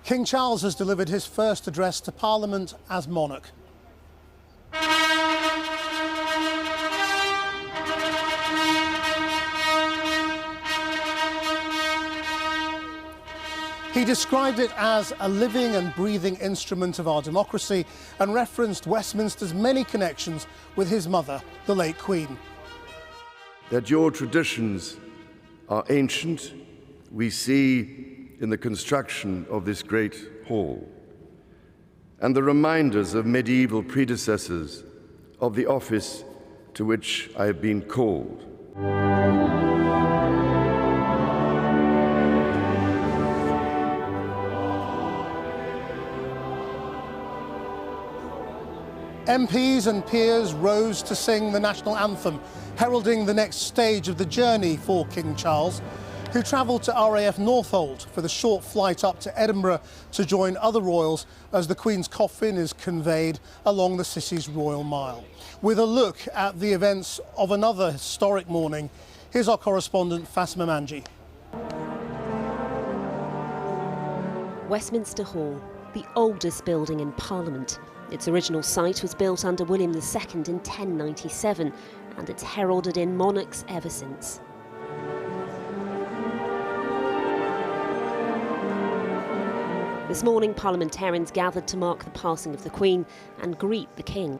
King Charles has delivered his first address to Parliament as monarch. He described it as a living and breathing instrument of our democracy and referenced Westminster's many connections with his mother, the late Queen. That your traditions are ancient, we see in the construction of this great hall, and the reminders of medieval predecessors of the office to which I have been called. MPs and peers rose to sing the national anthem, heralding the next stage of the journey for King Charles, who travelled to RAF Northolt for the short flight up to Edinburgh to join other royals as the Queen's coffin is conveyed along the city's Royal Mile. With a look at the events of another historic morning, here's our correspondent Fasma Manji. Westminster Hall, the oldest building in Parliament. Its original site was built under William II in 1097, and it's heralded in monarchs ever since. This morning, parliamentarians gathered to mark the passing of the Queen and greet the King.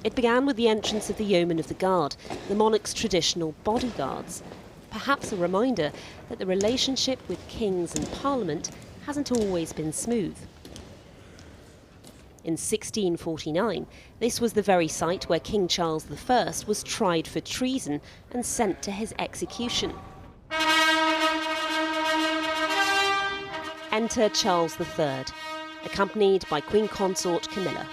It began with the entrance of the Yeomen of the Guard, the monarch's traditional bodyguards. Perhaps a reminder that the relationship with kings and Parliament hasn't always been smooth. In 1649, this was the very site where King Charles I was tried for treason and sent to his execution. Enter Charles III, accompanied by Queen Consort Camilla.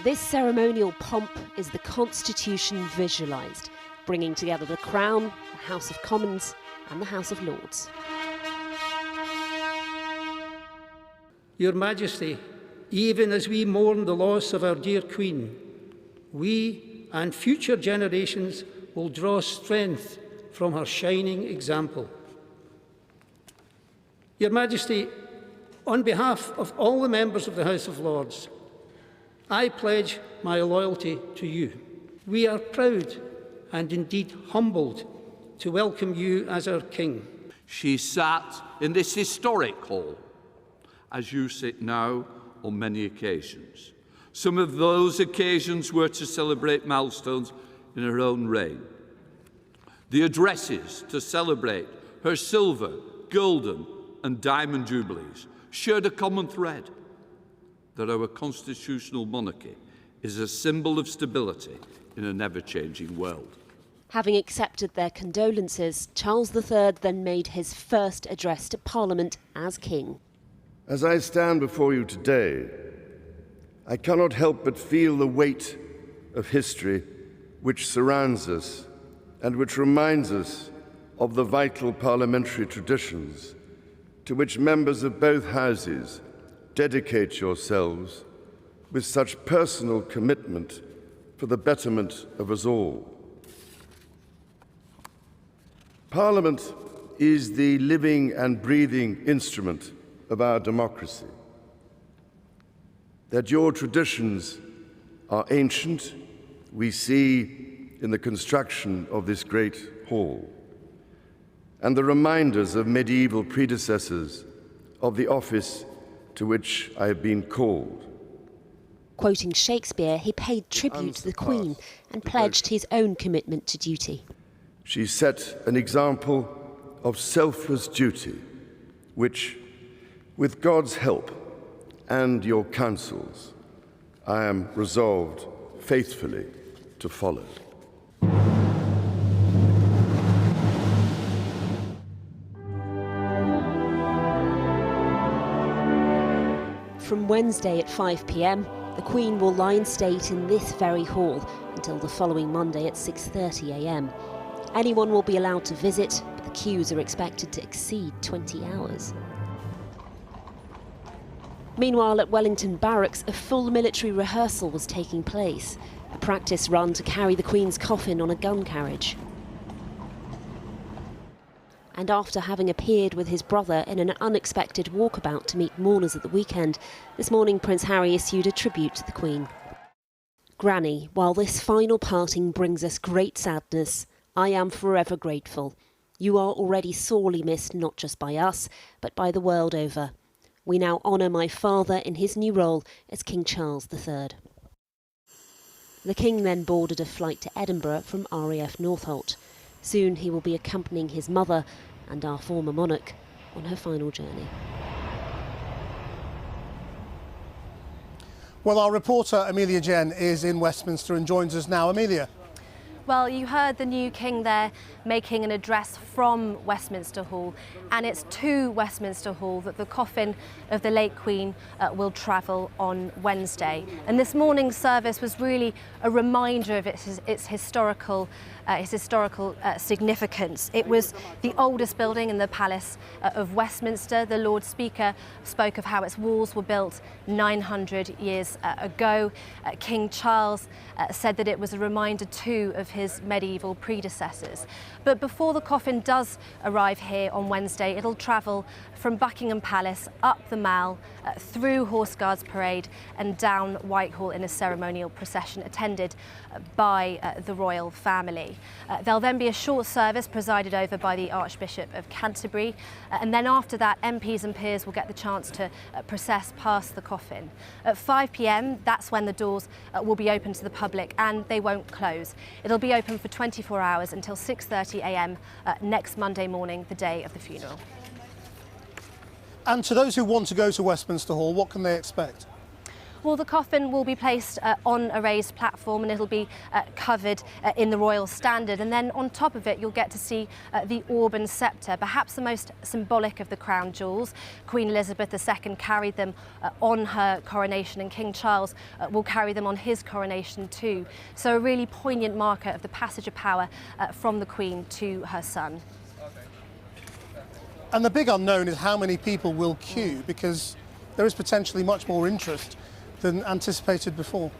This ceremonial pomp is the Constitution visualised, bringing together the Crown, the House of Commons and the House of Lords. Your Majesty, even as we mourn the loss of our dear Queen, we and future generations will draw strength from her shining example. Your Majesty, on behalf of all the members of the House of Lords, I pledge my loyalty to you. We are proud and indeed humbled to welcome you as our King. She sat in this historic hall, as you sit now on many occasions. Some of those occasions were to celebrate milestones in her own reign. The addresses to celebrate her silver, golden and diamond jubilees shared a common thread, that our constitutional monarchy is a symbol of stability in an ever-changing world. Having accepted their condolences, Charles III then made his first address to Parliament as King. As I stand before you today, I cannot help but feel the weight of history which surrounds us and which reminds us of the vital parliamentary traditions to which members of both houses dedicate yourselves with such personal commitment for the betterment of us all. Parliament is the living and breathing instrument of our democracy. That your traditions are ancient, we see in the construction of this great hall, and the reminders of medieval predecessors of the office to which I have been called. Quoting Shakespeare, he paid tribute to the Queen and pledged his own commitment to duty. She set an example of selfless duty, which, with God's help and your counsels, I am resolved faithfully to follow. From Wednesday at 5 p.m, the Queen will lie in state in this very hall until the following Monday at 6:30 a.m. Anyone will be allowed to visit, but the queues are expected to exceed 20 hours. Meanwhile, at Wellington Barracks, a full military rehearsal was taking place. A practice run to carry the Queen's coffin on a gun carriage. And after having appeared with his brother in an unexpected walkabout to meet mourners at the weekend, this morning Prince Harry issued a tribute to the Queen. Granny, while this final parting brings us great sadness, I am forever grateful. You are already sorely missed not just by us, but by the world over. We now honour my father in his new role as King Charles III. The King then boarded a flight to Edinburgh from RAF Northolt. Soon he will be accompanying his mother and our former monarch on her final journey. Well, our reporter Amelia Jen is in Westminster and joins us now. Amelia. Well, you heard the new king there making an address from Westminster Hall, and it's to Westminster Hall that the coffin of the late Queen will travel on Wednesday. And this morning's service was really a reminder of its historical significance. It was the oldest building in the Palace of Westminster. The Lord Speaker spoke of how its walls were built 900 years ago. King Charles said that it was a reminder too of his medieval predecessors. But before the coffin does arrive here on Wednesday, it'll travel from Buckingham Palace up the Mall, through Horse Guards Parade and down Whitehall in a ceremonial procession attended by the royal family. There'll then be a short service presided over by the Archbishop of Canterbury, and then after that MPs and peers will get the chance to process past the coffin. At 5 p.m, that's when the doors will be open to the public, and they won't close. It'll be open for 24 hours until 6:30 a.m. Next Monday morning, the day of the funeral. And to those who want to go to Westminster Hall, what can they expect? Well, the coffin will be placed on a raised platform, and it'll be covered in the royal standard. And then on top of it, you'll get to see the orb and sceptre, perhaps the most symbolic of the crown jewels. Queen Elizabeth II carried them on her coronation, and King Charles will carry them on his coronation too. So a really poignant marker of the passage of power from the Queen to her son. And the big unknown is how many people will queue, because there is potentially much more interest than anticipated before.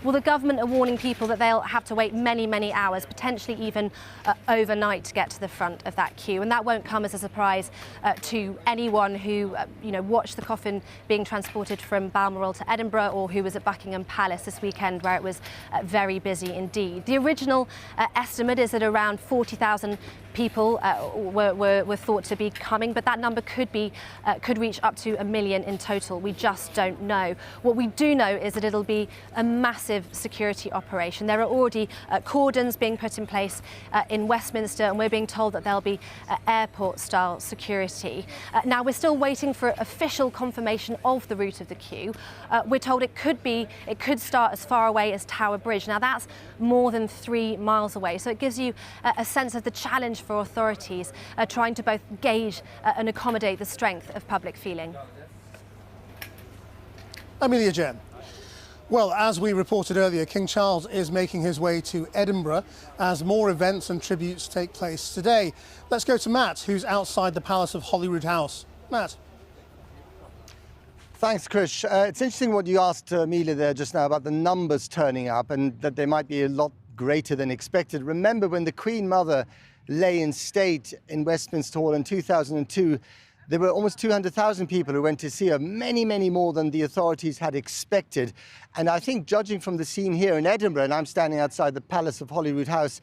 Well, the government are warning people that they'll have to wait many, many hours, potentially even overnight, to get to the front of that queue. And that won't come as a surprise to anyone who watched the coffin being transported from Balmoral to Edinburgh, or who was at Buckingham Palace this weekend, where it was very busy indeed. The original estimate is that around 40,000 people were thought to be coming, but that number could reach up to 1 million in total. We just don't know. What we do know is that it'll be a massive security operation. There are already cordons being put in place in Westminster, and we're being told that there'll be airport-style security. Now, we're still waiting for official confirmation of the route of the queue. We're told it could start as far away as Tower Bridge. Now, that's more than 3 miles away, so it gives you a sense of the challenge for authorities trying to both gauge and accommodate the strength of public feeling. Amelia Jen. Well, as we reported earlier, King Charles is making his way to Edinburgh as more events and tributes take place today. Let's go to Matt, who's outside the Palace of Holyrood House. Matt. Thanks, Krish. It's interesting what you asked Amelia there just now about the numbers turning up, and that they might be a lot greater than expected. Remember, when the Queen Mother lay in state in Westminster Hall in 2002, there were almost 200,000 people who went to see her, many, many more than the authorities had expected. And I think, judging from the scene here in Edinburgh, and I'm standing outside the Palace of Holyrood House,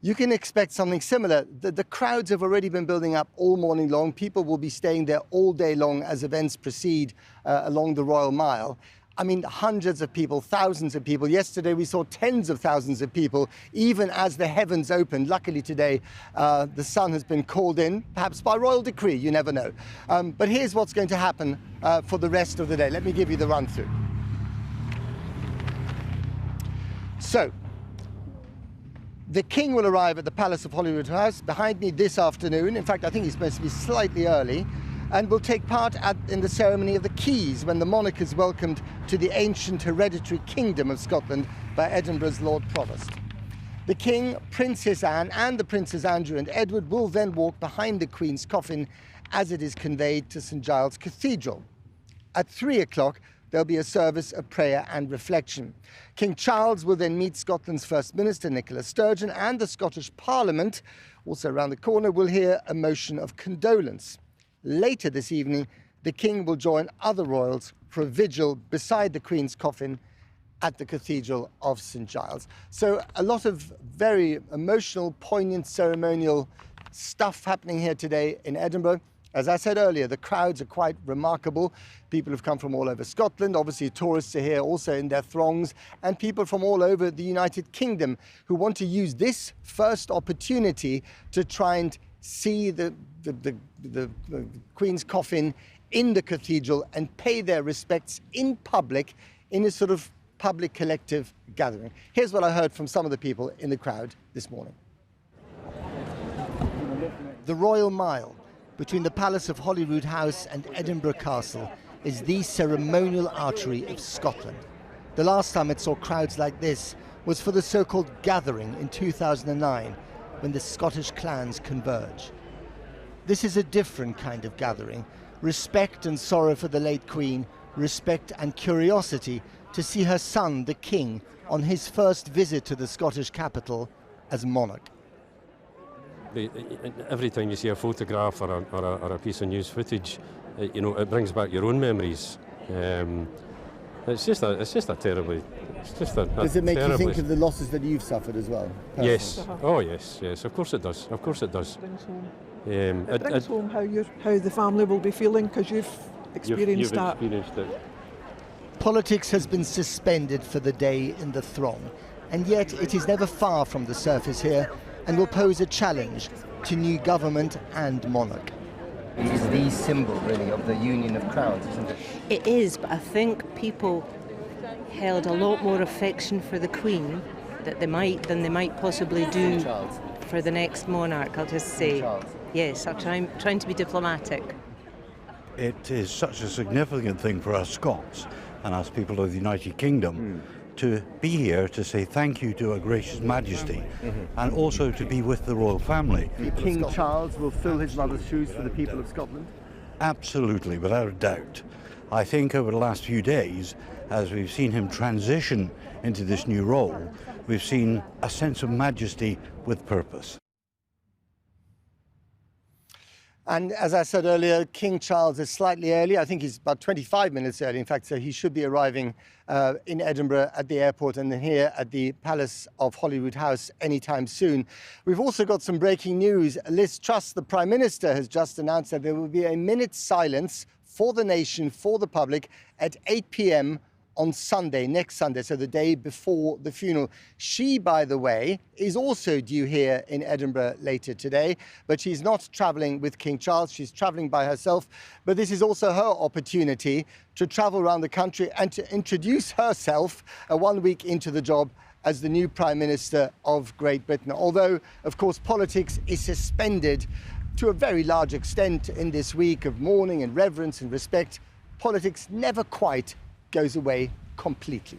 you can expect something similar. The crowds have already been building up all morning long. People will be staying there all day long as events proceed along the Royal Mile. I mean, hundreds of people, thousands of people. Yesterday we saw tens of thousands of people, even as the heavens opened. Luckily today, the sun has been called in, perhaps by royal decree, you never know. But here's what's going to happen for the rest of the day. Let me give you the run-through. So, the King will arrive at the Palace of Holyrood House behind me this afternoon. In fact, I think he's supposed to be slightly early, and will take part in the ceremony of the Keys, when the monarch is welcomed to the ancient hereditary kingdom of Scotland by Edinburgh's Lord Provost. The King, Princess Anne and the Princes Andrew and Edward will then walk behind the Queen's coffin as it is conveyed to St Giles Cathedral. At 3 o'clock, there'll be a service of prayer and reflection. King Charles will then meet Scotland's First Minister, Nicola Sturgeon, and the Scottish Parliament. Also around the corner, we'll hear a motion of condolence. Later this evening, the King will join other royals for a vigil beside the Queen's coffin at the Cathedral of St Giles. So a lot of very emotional, poignant, ceremonial stuff happening here today in Edinburgh. As I said earlier, the crowds are quite remarkable. People have come from all over Scotland. Obviously, tourists are here also in their throngs, and people from all over the United Kingdom who want to use this first opportunity to try and see the Queen's coffin in the cathedral and pay their respects in public in a sort of public collective gathering. Here's what I heard from some of the people in the crowd this morning. The Royal Mile between the Palace of Holyrood House and Edinburgh Castle is the ceremonial artery of Scotland. The last time it saw crowds like this was for the so-called gathering in 2009, when the Scottish clans converge. This is a different kind of gathering. Respect and sorrow for the late Queen, respect and curiosity to see her son, the King, on his first visit to the Scottish capital as monarch. Every time you see a photograph or a piece of news footage, it brings back your own memories. It's just a terribly. Does it make you think of the losses that you've suffered as well? Personally? Yes. Oh yes. Of course it does. Of course it does. It brings home how the family will be feeling because you've experienced that. Politics has been suspended for the day in the throng, and yet it is never far from the surface here and will pose a challenge to new government and monarch. It is the symbol, really, of the union of crowns, isn't it? It is, but I think people held a lot more affection for the Queen than they might possibly do for the next monarch, I'll just say. Yes, I'm trying to be diplomatic. It is such a significant thing for us Scots and us people of the United Kingdom to be here to say thank you to Her Gracious Majesty and also to be with the royal family. King Charles will fill his mother's shoes for the people of Scotland? Absolutely, without a doubt. I think over the last few days, as we've seen him transition into this new role, we've seen a sense of majesty with purpose. And as I said earlier, King Charles is slightly early. I think he's about 25 minutes early, in fact, so he should be arriving in Edinburgh at the airport and then here at the Palace of Holyrood House anytime soon. We've also got some breaking news. Liz Truss, the Prime Minister, has just announced that there will be a minute's silence for the nation, for the public, at 8 p.m. on Sunday, next Sunday, so the day before the funeral. She, by the way, is also due here in Edinburgh later today, but she's not travelling with King Charles. She's travelling by herself. But this is also her opportunity to travel around the country and to introduce herself 1 week into the job as the new Prime Minister of Great Britain. Although, of course, politics is suspended to a very large extent in this week of mourning and reverence and respect, politics never quite goes away completely.